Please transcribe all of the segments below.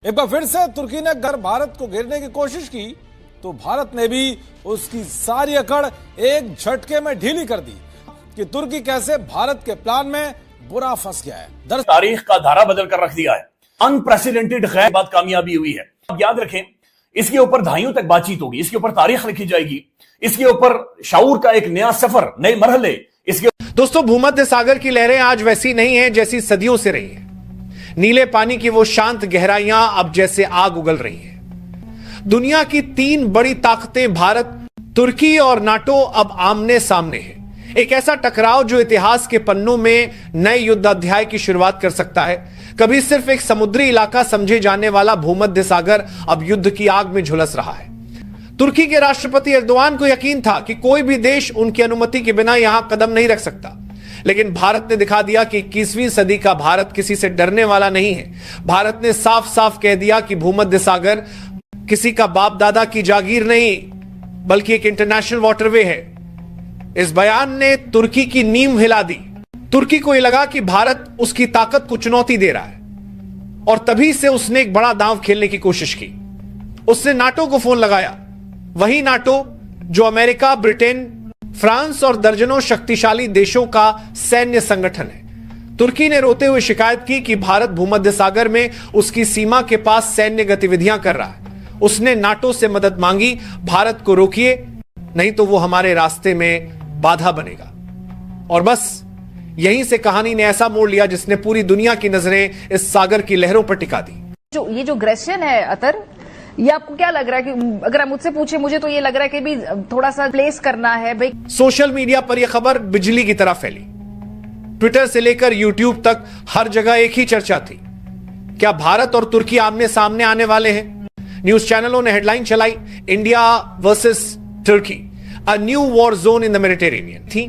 एक बार फिर से तुर्की ने अगर भारत को घेरने की कोशिश की तो भारत ने भी उसकी सारी अकड़ एक झटके में ढीली कर दी कि तुर्की कैसे भारत के प्लान में बुरा फंस गया है। तारीख का धारा बदल कर रख दिया है। अनप्रेसिडेंटेड गैर बात कामयाबी हुई है। अब याद रखें, इसके ऊपर दहाइयों तक बातचीत होगी, इसके ऊपर तारीख लिखी जाएगी, इसके ऊपर शाऊर का एक नया सफर, नए मरहले। इसके दोस्तों, भूमध्य सागर की लहरें आज वैसी नहीं है जैसी सदियों से रही है। नीले पानी की वो शांत गहराइयां अब जैसे आग उगल रही है। दुनिया की तीन बड़ी ताकतें भारत, तुर्की और नाटो अब आमने सामने हैं। एक ऐसा टकराव जो इतिहास के पन्नों में नए युद्ध अध्याय की शुरुआत कर सकता है। कभी सिर्फ एक समुद्री इलाका समझे जाने वाला भूमध्य सागर अब युद्ध की आग में झुलस रहा है। तुर्की के राष्ट्रपति एर्दोआन को यकीन था कि कोई भी देश उनकी अनुमति के बिना यहां कदम नहीं रख सकता, लेकिन भारत ने दिखा दिया कि 21वीं सदी का भारत किसी से डरने वाला नहीं है। भारत ने साफ साफ कह दिया कि भूमध्य सागर किसी का बाप दादा की जागीर नहीं, बल्कि एक इंटरनेशनल वाटरवे है। इस बयान ने तुर्की की नींव हिला दी। तुर्की को यह लगा कि भारत उसकी ताकत को चुनौती दे रहा है, और तभी से उसने एक बड़ा दांव खेलने की कोशिश की। उसने नाटो को फोन लगाया, वही नाटो जो अमेरिका, ब्रिटेन, फ्रांस और दर्जनों शक्तिशाली देशों का सैन्य संगठन है। तुर्की ने रोते हुए शिकायत की कि भारत भूमध्य सागर में उसकी सीमा के पास सैन्य गतिविधियां कर रहा है। उसने नाटो से मदद मांगी, भारत को रोकिए, नहीं तो वो हमारे रास्ते में बाधा बनेगा। और बस यहीं से कहानी ने ऐसा मोड़ लिया जिसने पूरी दुनिया की नजरें इस सागर की लहरों पर टिका दी। ये जो अग्रेशन है अतर, ये आपको क्या लग रहा है? कि अगर आप मुझसे पूछे, मुझे तो ये लग रहा है कि भी थोड़ा सा प्लेस करना है भाई। सोशल मीडिया पर यह खबर बिजली की तरह फैली। ट्विटर से लेकर यूट्यूब तक हर जगह एक ही चर्चा थी। क्या भारत और तुर्की आमने सामने आने वाले हैं? न्यूज चैनलों ने हेडलाइन चलाई, India versus Turkey, a new war zone in the Mediterranean थी।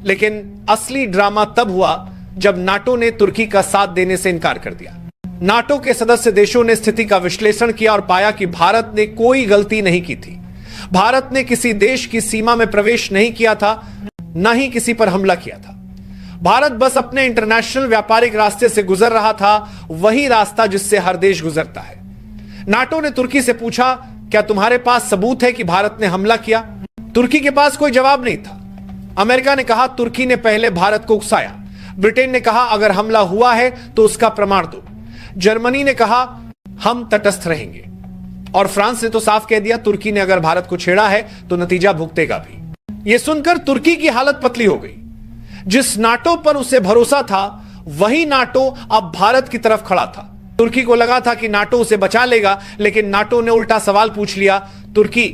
लेकिन असली ड्रामा तब हुआ जब नाटो ने तुर्की का साथ देने से इनकार कर दिया। नाटो के सदस्य देशों ने स्थिति का विश्लेषण किया और पाया कि भारत ने कोई गलती नहीं की थी। भारत ने किसी देश की सीमा में प्रवेश नहीं किया था, न ही किसी पर हमला किया था। भारत बस अपने इंटरनेशनल व्यापारिक रास्ते से गुजर रहा था, वही रास्ता जिससे हर देश गुजरता है। नाटो ने तुर्की से पूछा, क्या तुम्हारे पास सबूत है कि भारत ने हमला किया? तुर्की के पास कोई जवाब नहीं था। अमेरिका ने कहा, तुर्की ने पहले भारत को उकसाया। ब्रिटेन ने कहा, अगर हमला हुआ है तो उसका प्रमाण दो। जर्मनी ने कहा, हम तटस्थ रहेंगे। और फ्रांस ने तो साफ कह दिया, तुर्की ने अगर भारत को छेड़ा है तो नतीजा भुगतेगा भी। यह सुनकर तुर्की की हालत पतली हो गई। जिस नाटो पर उसे भरोसा था, वही नाटो अब भारत की तरफ खड़ा था। तुर्की को लगा था कि नाटो उसे बचा लेगा, लेकिन नाटो ने उल्टा सवाल पूछ लिया, तुर्की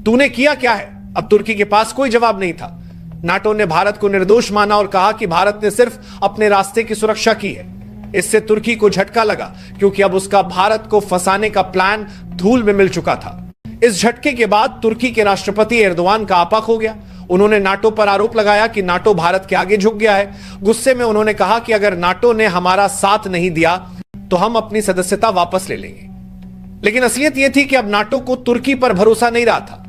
तूने किया क्या है? अब तुर्की के पास कोई जवाब नहीं था। नाटो ने भारत को निर्दोष माना और कहा कि भारत ने सिर्फ अपने रास्ते की सुरक्षा की है। इससे तुर्की को झटका लगा, क्योंकि अब उसका भारत को फंसाने का प्लान धूल में मिल चुका था। इस झटके के बाद तुर्की के राष्ट्रपति एर्दोआन का आपा खो गया। उन्होंने नाटो पर आरोप लगाया कि नाटो भारत के आगे झुक गया है। गुस्से में उन्होंने कहा कि अगर नाटो ने हमारा साथ नहीं दिया तो हम अपनी सदस्यता वापस ले लेंगे। लेकिन असलियत यह थी कि अब नाटो को तुर्की पर भरोसा नहीं रहा था।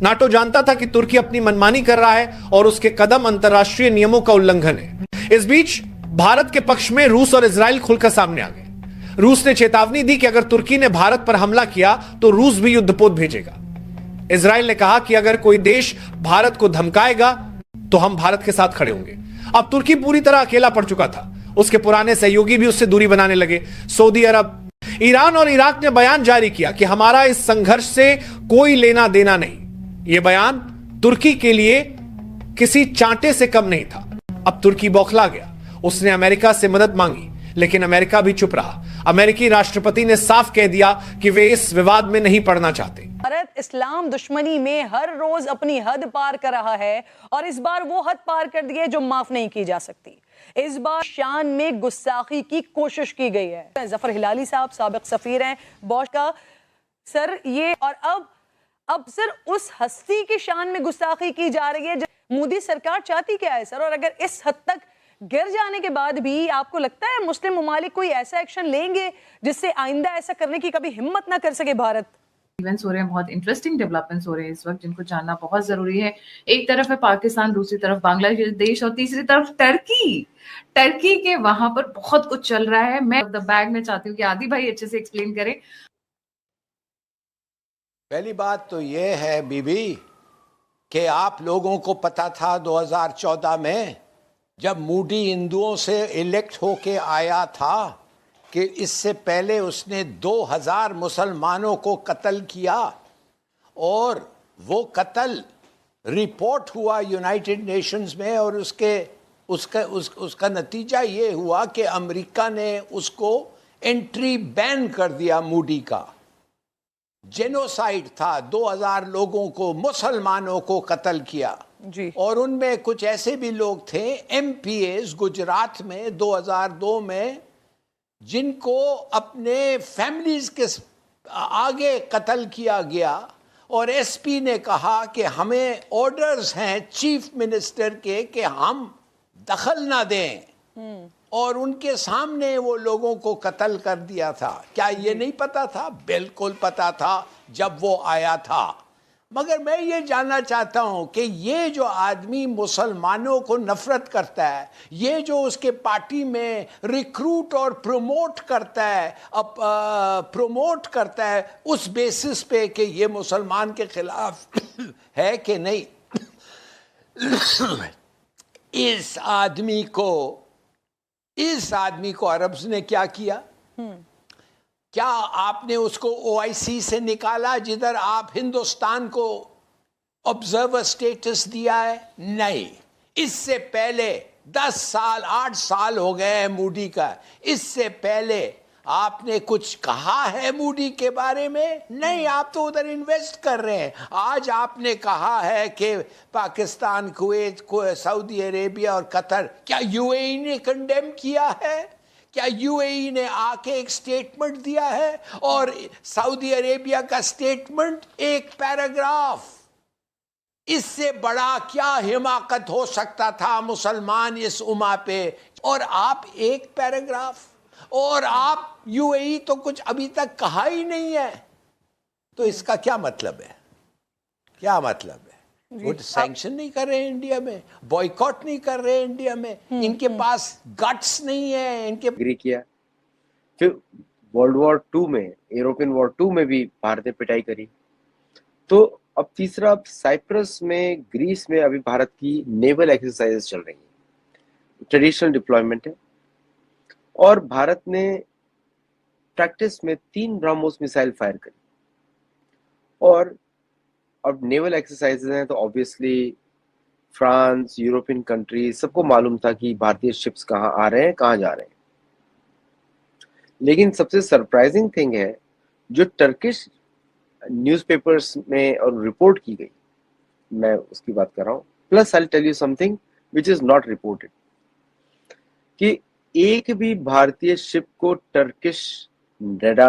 नाटो जानता था कि तुर्की अपनी मनमानी कर रहा है और उसके कदम अंतरराष्ट्रीय नियमों का उल्लंघन है। इस बीच भारत के पक्ष में रूस और इजराइल खुलकर सामने आ गए। रूस ने चेतावनी दी कि अगर तुर्की ने भारत पर हमला किया तो रूस भी युद्धपोत भेजेगा। इजराइल ने कहा कि अगर कोई देश भारत को धमकाएगा तो हम भारत के साथ खड़े होंगे। अब तुर्की पूरी तरह अकेला पड़ चुका था। उसके पुराने सहयोगी भी उससे दूरी बनाने लगे। सऊदी अरब, ईरान और इराक ने बयान जारी किया कि हमारा इस संघर्ष से कोई लेना देना नहीं। यह बयान तुर्की के लिए किसी चांटे से कम नहीं था। अब तुर्की बौखला गया। उसने अमेरिका से मदद मांगी, लेकिन अमेरिका भी चुप रहा। अमेरिकी राष्ट्रपति ने साफ कह दिया कि वे इस विवाद में नहीं पड़ना चाहते। भारत इस्लाम दुश्मनी में हर रोज अपनी हद पार कर रहा है, और इस बार वो हद पार कर दी है जो माफ नहीं की जा सकती। इस बार शान में गुस्ताखी की कोशिश की गई है। जफर हिलाली साहब साबिक सफीर हैं बॉश का। सर, ये और अब सर उस हस्ती की शान में गुस्ताखी की जा रही है। मोदी सरकार चाहती क्या है सर? और अगर इस हद तक गिर जाने के बाद भी आपको लगता है मुस्लिम ममालिक कोई ऐसा एक्शन लेंगे जिससे आइंदा ऐसा करने की कभी हिम्मत ना कर सके भारत? इवेंट्स हो रहे हैं, बहुत इंटरेस्टिंग डेवलपमेंट्स हो रहे हैं इस वक्त, जिनको जानना बहुत जरूरी है। एक तरफ है पाकिस्तान, दूसरी तरफ बांग्लादेश और तीसरी तरफ टर्की के वहां पर बहुत कुछ चल रहा है। मैं द बैग में चाहती हूँ कि आदि भाई अच्छे से एक्सप्लेन करें। पहली बात तो ये है बीबी कि आप लोगों को पता था 2014 में जब मूडी हिंदुओं से इलेक्ट होके आया था कि इससे पहले उसने 2000 मुसलमानों को कत्ल किया, और वो कत्ल रिपोर्ट हुआ यूनाइटेड नेशंस में, और उसका नतीजा ये हुआ कि अमेरिका ने उसको एंट्री बैन कर दिया। मूडी का जेनोसाइड था, 2000 लोगों को, मुसलमानों को कत्ल किया जी। और उनमें कुछ ऐसे भी लोग थे एमपीएस गुजरात में 2002 में जिनको अपने फैमिलीज के आगे कत्ल किया गया, और एसपी ने कहा कि हमें ऑर्डर्स हैं चीफ मिनिस्टर के कि हम दखल ना दें, और उनके सामने वो लोगों को कत्ल कर दिया था। क्या ये नहीं पता था? बिल्कुल पता था जब वो आया था। मगर मैं ये जानना चाहता हूं कि ये जो आदमी मुसलमानों को नफरत करता है, ये जो उसके पार्टी में रिक्रूट और प्रमोट करता है उस बेसिस पे कि ये मुसलमान के खिलाफ है कि नहीं, इस आदमी को अरब्स ने क्या किया? क्या आपने उसको ओआईसी से निकाला जिधर आप हिंदुस्तान को ऑब्जर्वर स्टेटस दिया है? नहीं। इससे पहले 10 साल 8 साल हो गए हैं मूडी का, इससे पहले आपने कुछ कहा है मूडी के बारे में? नहीं, आप तो उधर इन्वेस्ट कर रहे हैं। आज आपने कहा है कि पाकिस्तान, कुवैत, सऊदी अरेबिया और कतर, क्या यूएई ने कंडेम किया है? क्या यूएई ने आके एक स्टेटमेंट दिया है? और सऊदी अरेबिया का स्टेटमेंट एक पैराग्राफ। इससे बड़ा क्या हिमाकत हो सकता था मुसलमान इस उम्मा पे? और आप एक पैराग्राफ, और आप यूएई तो कुछ अभी तक कहा ही नहीं है। तो इसका क्या मतलब है? क्या मतलब है? वो सैंक्शन नहीं कर रहे हैं इंडिया में, बॉयकॉट नहीं कर रहे हैं इंडिया में, इनके पास गट्स नहीं है, इनके एग्री किया। फिर वर्ल्ड वॉर 2 में, यूरोपियन वॉर 2 में भी भारत ने पिटाई करी। तो अब तीसरा, अब साइप्रस में, ग्रीस में अभी भारत की नेवल एक्सरसाइजेस चल रही हैं, ट्रेडिशनल डिप्लॉयमेंट है, और भारत ने प्रैक्टिस में 3 ब्रह्मोस मिसाइल फायर करी। और अब नेवल एक्सरसाइजेज हैं तो ऑब्वियसली फ्रांस, यूरोपियन कंट्री, सबको मालूम था कि भारतीय शिप्स कहाँ आ रहे हैं, कहाँ जा रहे हैं। लेकिन सबसे सरप्राइजिंग थिंग है जो टर्किश न्यूज़पेपर्स में और रिपोर्ट की गई, मैं उसकी बात कर रहा हूँ। Plus I will tell you something which is not reported, कि एक भी भारतीय शिप को टर्किश रडार